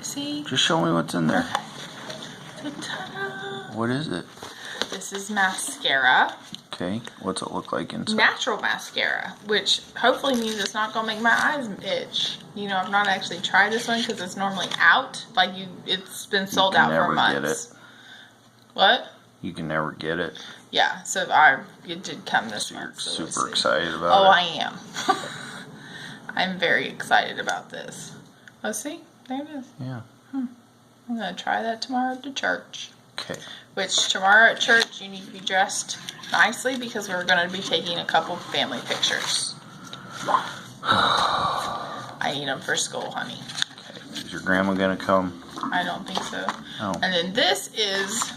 See? Just show me what's in there. Okay. Ta-da! What is it? This is mascara. Okay. What's it look like inside? Natural mascara, which hopefully means it's not gonna make my eyes itch. You know, I've not actually tried this one because it's normally out. Like it's been sold out for months. Get it. What? You can never get it. Yeah, so it did come this month. So Super we'll see. excited about Oh, it. I am. I'm very excited about this. Oh, see? There it is. Yeah. I'm gonna try that tomorrow to church. Okay. Which tomorrow at church you need to be dressed nicely because we're going to be taking a couple family pictures. I need them for school, honey. Okay. Is your grandma gonna come? I don't think so. Oh. And then this is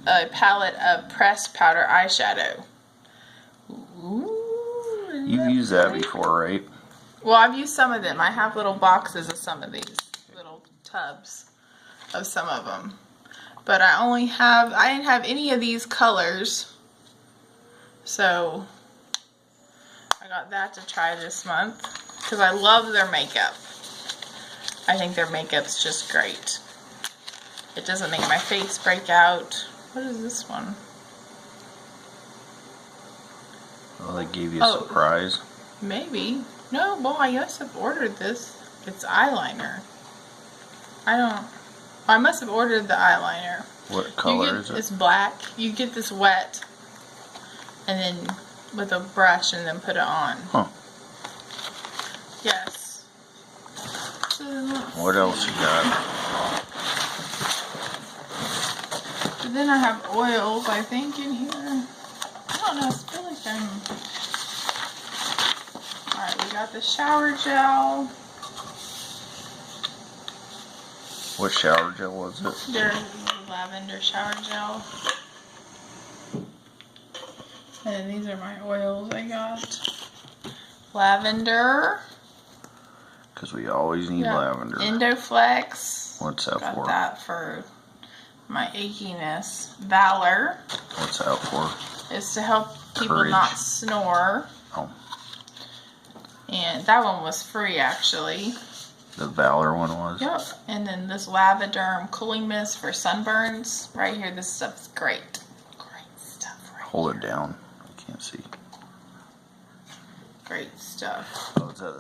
a palette of pressed powder eyeshadow. Ooh, isn't You've used that pretty? before, right? Well, I've used some of them. I have little boxes of some of these. Little tubs of some of them. But I didn't have any of these colors. So, I got that to try this month. Because I love their makeup. I think their makeup's just great. It doesn't make my face break out. What is this one? Well, they gave you a surprise. Maybe. No, well, I must have ordered this. It's eyeliner. I must have ordered the eyeliner. What color is it? It's black. You get this wet, and then with a brush, and then put it on. Huh. Yes. So What else you got? But then I have oils, I think, in here. I don't know. I feel like Alright, we got the shower gel. What shower gel was it? There's lavender shower gel. And then these are my oils I got. Lavender. Because we always need lavender. Endoflex. What's that got for? That for my achiness. Valor. What's that for? Is to help people Courage. not snore. Oh. And that one was free, actually. The Valor one was? Yep. And then this Lavaderm cooling mist for sunburns. Right here, this stuff's great. Great stuff right Hold here. it down. I can't see. Great stuff. Oh, is that